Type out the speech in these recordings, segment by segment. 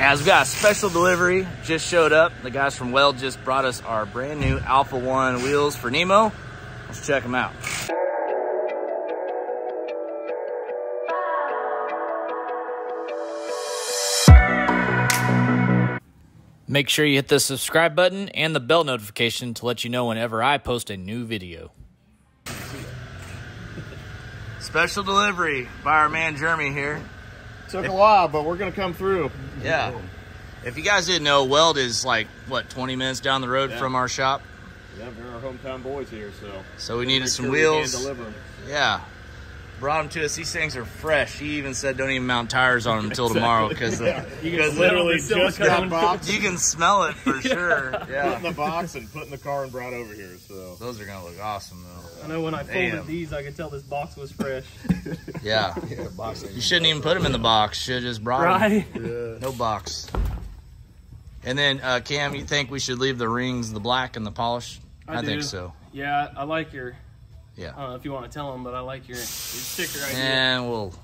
Guys, we got a special delivery, just showed up. The guys from Weld just brought us our brand new Alpha 1 wheels for Nemo. Let's check them out. Make sure you hit the subscribe button and the bell notification to let you know whenever I post a new video. Special delivery by our man Jeremy here. Took a while, but we're gonna come through. Yeah. If you guys didn't know, Weld is like, what, 20 minutes down the road from our shop? Yeah, they're our hometown boys here, so we needed some wheels. Yeah. Brought them to us. These things are fresh. He even said don't even mount tires on them until tomorrow because you can literally just got boxed. You can smell it for sure. Yeah. Put in the box and put in the car and brought over here. So those are gonna look awesome though. I know when I folded these, I could tell this box was fresh. Yeah. You shouldn't even put them in the box. Should have just brought them. Yeah. No box. And then Cam, you think we should leave the rings, the black and the polish? I think so. Yeah, I like your. Yeah. I don't know if you want to tell them, but I like your sticker idea. And we'll,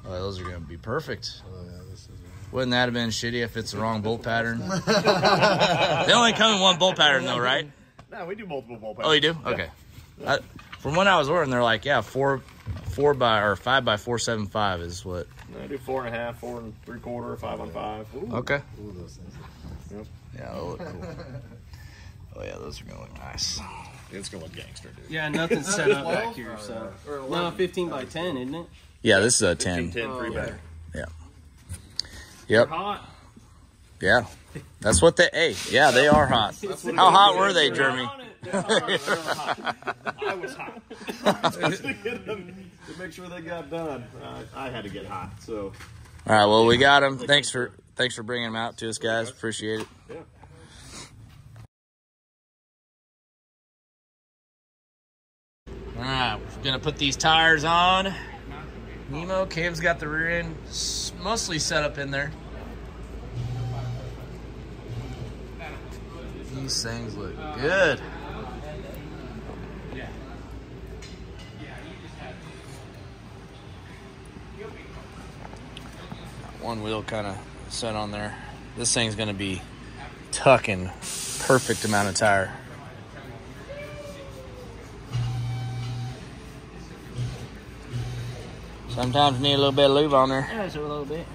oh, those are going to be perfect. Oh, yeah, wouldn't that have been shitty if it's the wrong bolt pattern? They only come in one bolt pattern though, right? No, we do multiple bolt patterns. Oh, you do? Okay. From when I was ordering, they're like, yeah, 5 by 475 is what. I do 4.5, 4 3/4, 5 on 5. Ooh. Okay. Ooh, those things. Yep. Yeah, they'll look cool. Oh yeah, those are gonna look nice. It's gonna look gangster, dude. Yeah, nothing's set up back here, so. No, 15 by 10, isn't it? Yeah, this is a 10. 10 3-bagger. Yeah. Yep. They're hot. Yeah. That's what they. Hey, yeah, they are hot. How hot were they, Jeremy? I was hot. To make sure they got done, I had to get hot. So. All right. Well, we got them. Thanks for bringing them out to us, guys. Appreciate it. Yeah. All right, we're gonna put these tires on. Nemo, Cam's got the rear end mostly set up in there. These things look good. One wheel kind of set on there. This thing's gonna be tucking perfect amount of tire. Sometimes you need a little bit of lube on there. Yeah, just a little bit.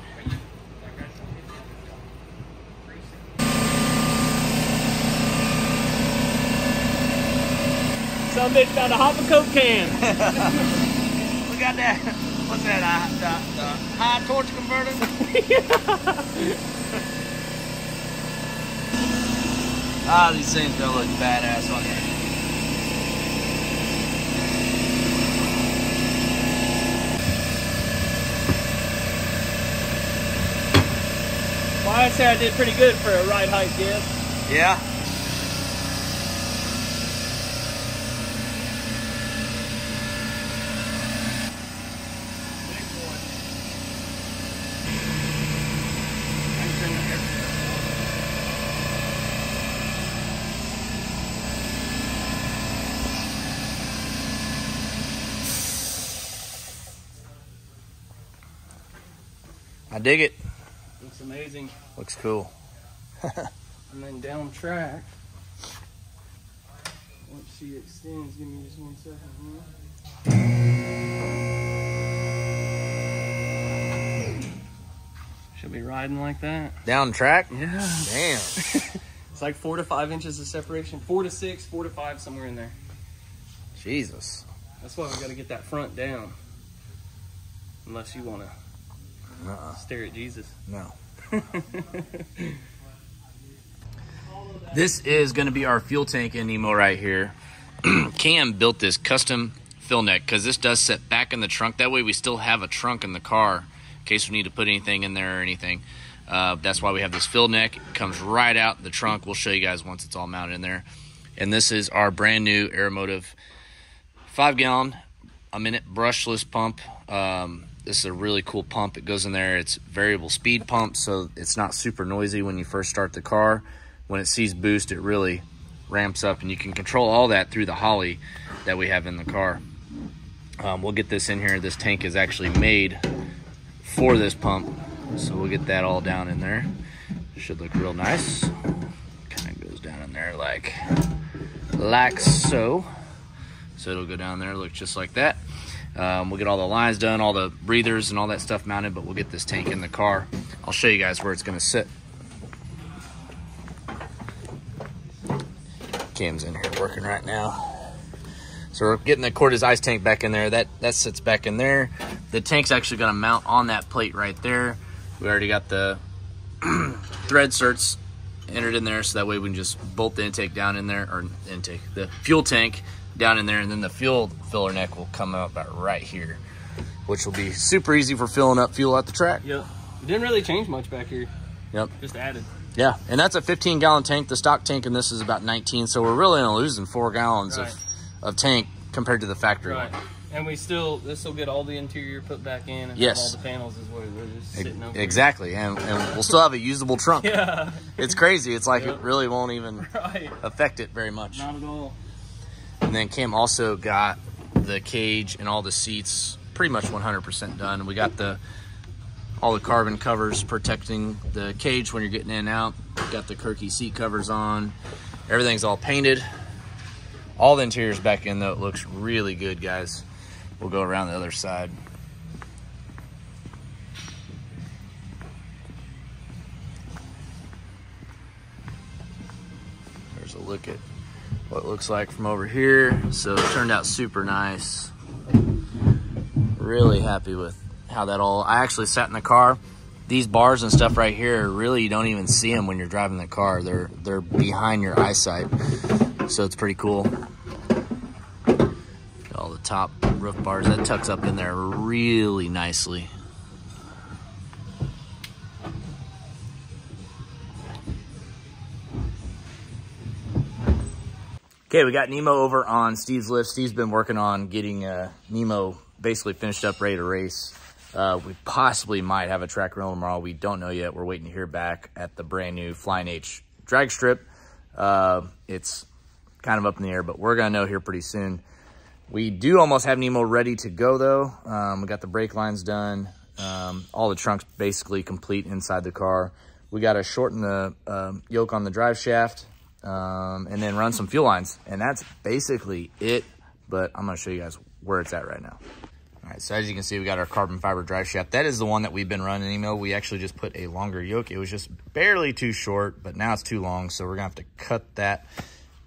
Some bitch got a hop and coke can. We got that. What's that? The high torch converter? Ah, these things gonna look badass on here. Well, I'd say I did pretty good for a ride height dip. Yeah. I dig it. Looks amazing. Looks cool. And then down track, once she extends, give me just 1 second here. She'll be riding like that. Down track? Yeah. Damn. It's like 4 to 5 inches of separation. 4 to 6, 4 to 5, somewhere in there. Jesus. That's why we got to get that front down. Unless you want to stare at Jesus. No. This is going to be our fuel tank in Nemo right here. Cam built this custom fill neck because this does sit back in the trunk. That way we still have a trunk in the car in case we need to put anything in there or anything. That's why we have this fill neck. It comes right out the trunk. We'll show you guys once it's all mounted in there. And this is our brand new Aeromotive 5-gallon a minute brushless pump. This is a really cool pump. It goes in there. It's variable speed pump, so it's not super noisy when you first start the car. When it sees boost, it really ramps up, and you can control all that through the Holly that we have in the car. We'll get this in here. This tank is actually made for this pump. So we'll get that all down in there. Should look real nice. Kind of goes down in there like so. So it'll go down there, look just like that. We'll get all the lines done, all the breathers and all that stuff mounted, but we'll get this tank in the car. I'll show you guys where it's gonna sit. Cam's in here working right now. So we're getting the Cortez ice tank back in there. That sits back in there. The tank's actually gonna mount on that plate right there. We already got the thread certs entered in there, so that way we can just bolt the intake down in there, or the fuel tank down in there, and then the fuel filler neck will come out about right here, which will be super easy for filling up fuel at the track. Yep. It didn't really change much back here. Yep. Just added. Yeah, and that's a 15-gallon tank. The stock tank in this is about 19, so we're really only losing 4 gallons of tank compared to the factory one. And this will get all the interior put back in, and all the panels is where they're just sitting over. Exactly, and we'll still have a usable trunk. Yeah. It's crazy. It's like it really won't even affect it very much. Not at all. And then Cam also got the cage and all the seats pretty much 100% done. We got all the carbon covers protecting the cage when you're getting in and out. Got the Kirky seat covers on. Everything's all painted. All the interior's back in though. It looks really good, guys. We'll go around the other side. There's a look at what it looks like from over here. So it turned out super nice. Really happy with how that all, I actually sat in the car. These bars and stuff right here, really you don't even see them when you're driving the car. They're behind your eyesight. So it's pretty cool. All the top roof bars, that tucks up in there really nicely. Okay, we got Nemo over on Steve's lift. Steve's been working on getting Nemo basically finished up, ready to race. We possibly might have a track rental tomorrow. We don't know yet. We're waiting to hear back at the brand new Flying H drag strip. It's kind of up in the air, but we're gonna know here pretty soon. We do almost have Nemo ready to go though. We got the brake lines done. All the trunks basically complete inside the car. We got to shorten the yoke on the drive shaft and then run some fuel lines. And that's basically it, but I'm gonna show you guys where it's at right now. All right, so as you can see, we got our carbon fiber drive shaft. That is the one that we've been running, Nemo. We actually just put a longer yoke. It was just barely too short, but now it's too long, so we're gonna have to cut that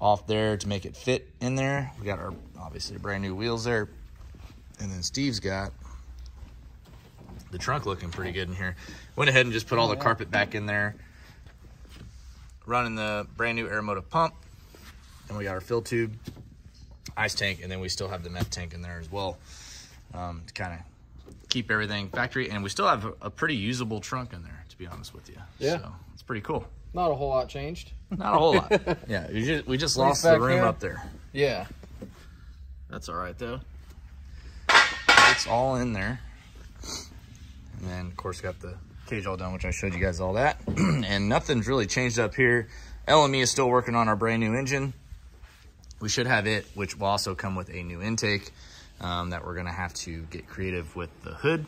off there to make it fit in there. We got our, obviously, brand new wheels there. And then Steve's got the trunk looking pretty good in here. Went ahead and just put all the carpet back in there. Running the brand new Aeromotive pump. And we got our fill tube, ice tank, and then we still have the meth tank in there as well. To kind of keep everything factory. And we still have a pretty usable trunk in there, to be honest with you. Yeah. So it's pretty cool. Not a whole lot changed. Not a whole lot. Yeah, we just lost the room up there. Yeah. That's all right, though. It's all in there. And then, of course, got the cage all done, which I showed you guys all that. And nothing's really changed up here. LME is still working on our brand new engine. We should have it, which will also come with a new intake that we're going to have to get creative with the hood.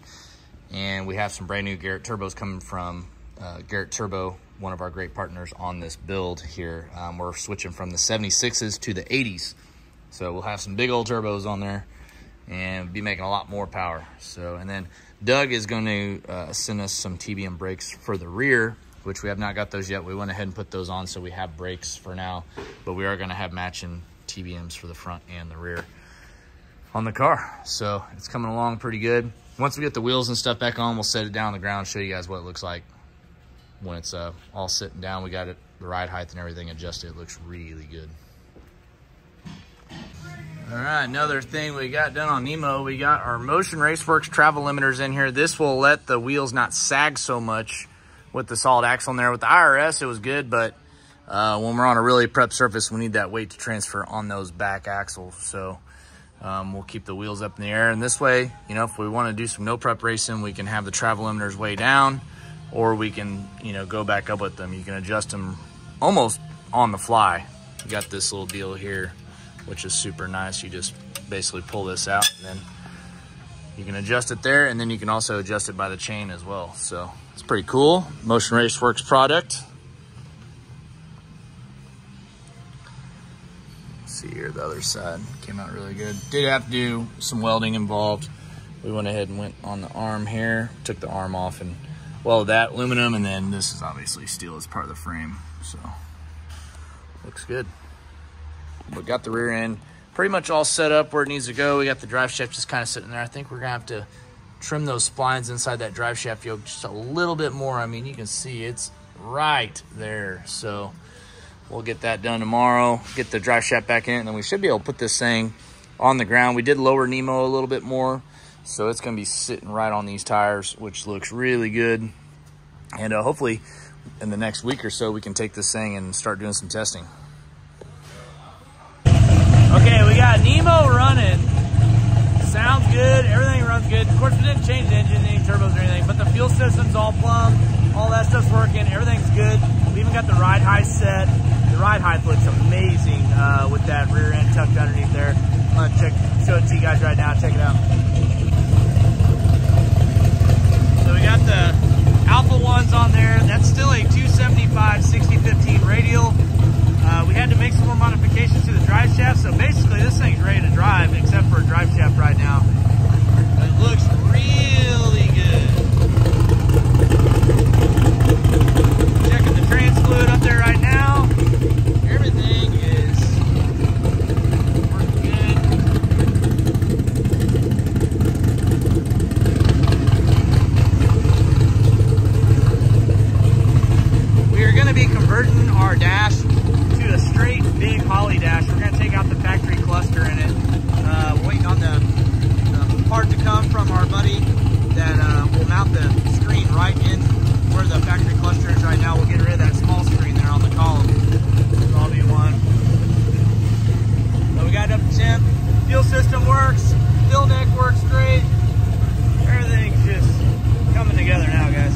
And we have some brand new Garrett turbos coming from Garrett Turbo, one of our great partners on this build here. We're switching from the 76s to the 80s. So we'll have some big old turbos on there and be making a lot more power. So, and then Doug is going to send us some TBM brakes for the rear, which we have not got those yet. We went ahead and put those on, so we have brakes for now, but we are going to have matching TBMs for the front and the rear on the car. So it's coming along pretty good. Once we get the wheels and stuff back on, we'll set it down on the ground, show you guys what it looks like when it's all sitting down. We got it, the ride height and everything adjusted. It looks really good. All right, another thing we got done on Nemo, we got our Motion Raceworks travel limiters in here. This will let the wheels not sag so much with the solid axle in there. With the IRS, it was good, but when we're on a really prep surface, we need that weight to transfer on those back axles. So we'll keep the wheels up in the air. And this way, you know, if we want to do some no prep racing, we can have the travel limiters way down, or we can, you know, go back up with them. You can adjust them almost on the fly. You got this little deal here, which is super nice. You just basically pull this out, and then you can adjust it there, and then you can also adjust it by the chain as well. So It's pretty cool. Motion Raceworks product. Let's see here, the other side came out really good. Did have to do some welding involved. We went ahead and went on the arm here, took the arm off and welded that aluminum, and then this is obviously steel as part of the frame, so looks good. We got the rear end pretty much all set up where it needs to go. We got the drive shaft just kind of sitting there. I think we're gonna have to trim those splines inside that drive shaft yoke just a little bit more. I mean, you can see it's right there. So we'll get that done tomorrow, get the drive shaft back in, and then we should be able to put this thing on the ground. We did lower Nemo a little bit more, so it's gonna be sitting right on these tires, which looks really good. And hopefully in the next week or so, we can take this thing and start doing some testing. Okay, we got Nemo running. Sounds good, everything runs good. Of course, we didn't change the engine, any turbos or anything, but the fuel system's all plumb, all that stuff's working, everything's good. We even got the ride height set. The ride height looks amazing with that rear end tucked underneath there. I'm gonna show it to you guys right now, check it out. So we got the Alpha ones on there. That's still a 275 6015 radial. We had to make some more modifications to the drive shaft, so basically this thing's ready to drive, except for a drive shaft right now. It looks really good. Checking the trans fluid up there right now. Everything is working good. We are going to be converting our dash a straight big Holly dash. We're going to take out the factory cluster in it. Waiting on the part to come from our buddy that will mount the screen right in where the factory cluster is right now. We'll get rid of that small screen there on the column. So I'll be one. So we got it up to temp. Fuel system works. Fill neck works great. Everything's just coming together now, guys.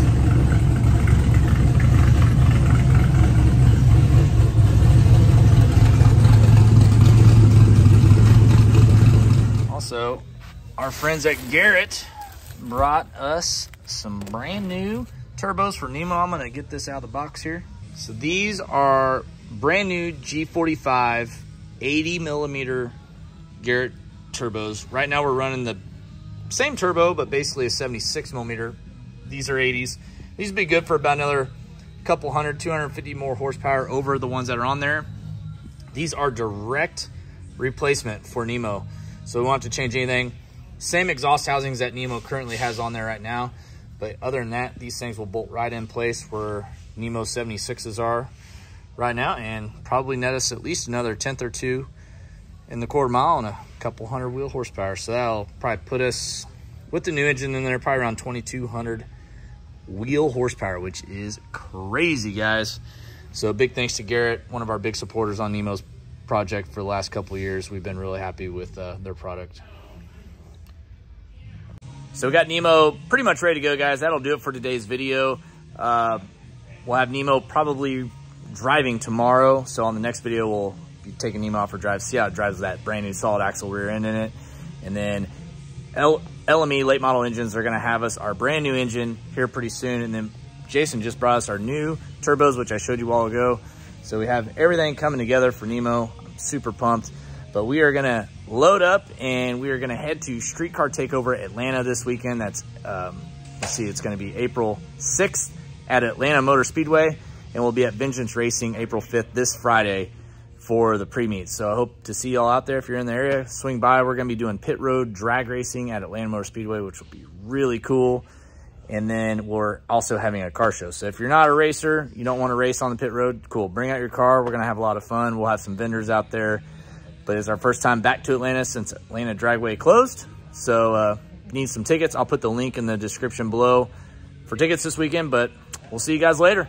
So our friends at Garrett brought us some brand new turbos for Nemo. I'm gonna get this out of the box here. So these are brand new G45 80 millimeter Garrett turbos. Right now we're running the same turbo, but basically a 76 millimeter. These are 80s. These would be good for about another couple hundred, 250 more horsepower over the ones that are on there. These are direct replacement for Nemo. So we won't have to change anything. Same exhaust housings that Nemo currently has on there right now. But other than that, these things will bolt right in place where Nemo 76s are right now, and probably net us at least another 1/10 or 2 in the quarter mile and a couple hundred wheel horsepower. So that'll probably put us, with the new engine in there, probably around 2,200 wheel horsepower, which is crazy, guys. So big thanks to Garrett, one of our big supporters on Nemo's project for the last couple of years. We've been really happy with their product. So we got Nemo pretty much ready to go, guys. That'll do it for today's video. We'll have Nemo probably driving tomorrow. So on the next video, we'll be taking Nemo out for a drive, see how it drives with that brand new solid axle rear end in it. And then LME, late model engines, are gonna have us our brand new engine here pretty soon. And then Jason just brought us our new turbos, which I showed you a while ago. So we have everything coming together for Nemo. I'm super pumped. But we are gonna load up and we are gonna head to Street Car Takeover Atlanta this weekend. That's, let's see, it's gonna be April 6th at Atlanta Motor Speedway. And we'll be at Vengeance Racing April 5th, this Friday, for the pre-meet. So I hope to see y'all out there. If you're in the area, swing by. We're gonna be doing pit road drag racing at Atlanta Motor Speedway, which will be really cool. And then we're also having a car show. So if you're not a racer, you don't want to race on the pit road, cool. Bring out your car. We're going to have a lot of fun. We'll have some vendors out there. But it's our first time back to Atlanta since Atlanta Dragway closed. So need some tickets. I'll put the link in the description below for tickets this weekend. But we'll see you guys later.